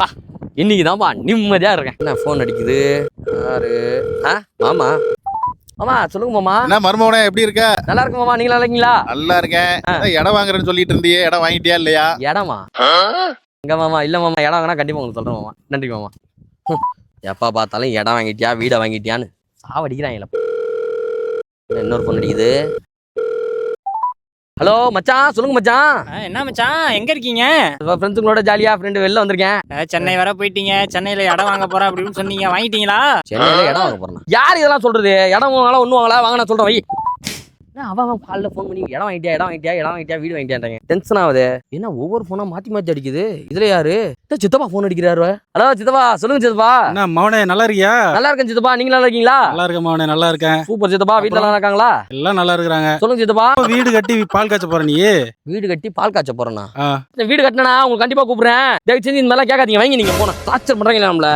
பா இன்னைக்கு தான்ப்பா நிம்மதியா இருக்கேன். என்ன ஃபோன் அடிக்குது? யாரு? மாமா. மாமா சொல்லுங்க மாமா. என்ன மருமகனே எப்படி இருக்க? நல்லா இருக்கு மாமா. நீங்க நல்லா இருக்கீங்களா? நல்லா இருக்கேன். இடம் வாங்குறேன்னு சொல்லிட்டு இருந்தியே, இடம் வாங்கிட்டியா இல்லையா? இடமா? எங்க மாமா? இல்ல மாமா, இடம் வாங்கினா கண்டிப்பா உங்களுக்கு சொல்றேன் மாமா. நன்றி மாமா. எப்ப பார்த்தாலும் இடம் வாங்கிட்டியா வீடை வாங்கிட்டியான்னு சாவடிக்கிறாங்களா. இன்னொரு ஃபோன் அடிக்குது. ஹலோ மச்சான், சொல்லுங்க மச்சான். என்ன மச்சான் எங்க இருக்கீங்க? ஃப்ரெண்ட்ஸுங்களோட ஜாலியா ஃப்ரெண்டு வெளில வந்திருக்கேன். சென்னை வர போயிட்டீங்க. சென்னையில இடம் வாங்க போறேன் அப்படின்னு சொன்னீங்க, வாங்கிட்டீங்களா? சென்னையில இடம் வாங்க போறேன். யார் இதெல்லாம் சொல்றது? இடம் வாங்கலாம் ஒண்ணு வாங்கலாம். வாங்க நான் சொல்றேன் வை. அவன் காலில் ஃபோன் பண்ணி இடம் வாங்கிட்டியா வீடு வாங்கிட்டியான்றாங்க. டென்ஷன் ஆகுது. என்ன ஒவ்வொரு ஃபோனா மாத்தி அடிக்குது. இதுல யாரு? சித்தப்பா ஃபோன் அடிக்கிறாரு. ஹலோ சித்தப்பா, சொல்லுங்க சித்தப்பா. என்ன மவனே நல்லா இருக்கியா? நல்லா இருக்கேன் சித்தப்பா. நீங்க நல்லா இருக்கீங்களா? நல்லா இருக்கேன் மவனே, நல்லா இருக்கேன். சூப்பர் சித்தப்பா. வீட்டுல நல்லா இருக்காங்களா? எல்லாம் நல்லா இருக்கிறாங்க. சொல்லுங்க சித்தப்பா. வீடு கட்டி பால் காய்ச்ச போற நீ? வீடு கட்டி பால் காய்ச்ச போறேன்னா? வீடு கட்டினா உங்களுக்கு கண்டிப்பா கூப்பிடுறேன். தயவு செஞ்சு இந்த மாதிரிலாம் கேட்காதீங்க. வாங்கி நீங்க போன டார்ச்சர் பண்றீங்களா நம்மள?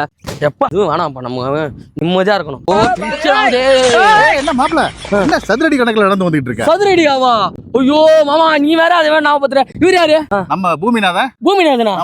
எப்ப இதுவும் வேணாம்ப்பா. நம்ம நிம்மதியா இருக்கணும். என்ன மாப்பிள, என்ன சதுரடி கணக்குல நடந்து வந்துட்டு இருக்க? சதுரடியாவா? ஐயோ மாமா, நீ வேற அதை வேற நான் பத்துற. இவர் யாரு? நம்ம பூமிநாதன். பூமிநாதனா?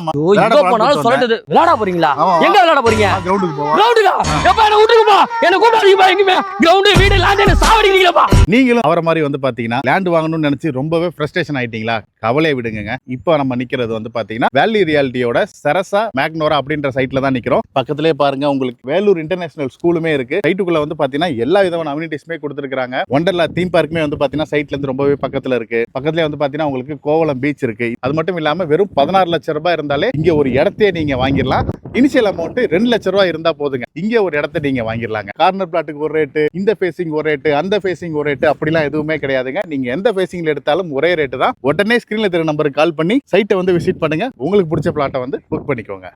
எங்க போனாலும் சொல்லிட்டு விளையாட போறீங்களா? எங்க விளையாட போறீங்க? கிரவுண்டுக்கு போவோம். கிரவுண்டுக்கா? எப்ப என்ன விட்டுருப்பா, என்ன கூப்பிடாதீங்கப்பா. எங்கேயுமே கிரவுண்டு வீடு லேண்ட் என்ன சாவடிக்கிறீங்களப்பா. நீங்களும் அவரை மாதிரி வந்து பாத்தீங்கன்னா லேண்ட் வாங்கணும்னு நினைச்சு ரொம்பவே ஃப்ரஸ்ட்ரேஷன் ஆயிட்டீங்களா? கவலையை விடுங்க. இப்போ நம்ம நிக்கிறது வந்து பாத்தீங்கன்னா வேலி ரியாலிட்டியோட சரசா மேக்னோரா அப்படின்ற சைட்ல தான் நிக்கிறோம். பக்கத்திலே பாருங்க, உங்களுக்கு வேலூர் இன்டர்நேஷனல் ஸ்கூலுமே இருக்கு. சைட்டுக்குள்ள வந்து பாத்தீங்கன்னா எல்லா விதமான அம்யூனிட்டிஸ்மே கொடுத்துருக்காங்க. ஒண்டர்லா தீம் பார்க்குமே வந்து பாத்தீங்கன்னா சைட்ல இருந்து ரொம்பவே பக்கத்துல இருக்கு. பக்கத்துலேயே வந்து பாத்தீங்கன்னா உங்களுக்கு கோவளம் பீச் இருக்கு. அது மட்டும் இல்லாம வெறும் 16 லட்சம் ரூபாய் இருந்தாலே இங்க ஒரு இடத்தையே நீங்க வாங்கிடலாம். இனிஷியல் அமௌண்ட் 2 லட்சம் ரூபாய் இருந்தா போதுங்க. இங்க ஒரு இடத்த நீங்க வாங்கிடலாங்க. கார்னர் பிளாட்டுக்கு ஒரு ரேட்டு, இந்த ஃபேசிங் ஒரு ரேட்டு, அந்த ஃபேசிங் ஒரு ரேட்டு, அப்படிலாம் எதுவுமே கிடையாதுங்க. நீங்க எந்த ஃபேசிங்ல எடுத்தாலும் ஒரே ரேட்டு தான். உடனே ஸ்கிரீன்ல தெரிய நம்பருக்கு கால் பண்ணி சைட்டை வந்து விசிட் பண்ணுங்க. உங்களுக்கு பிடிச்ச பிளாட்டை வந்து புக் பண்ணிக்கோங்க.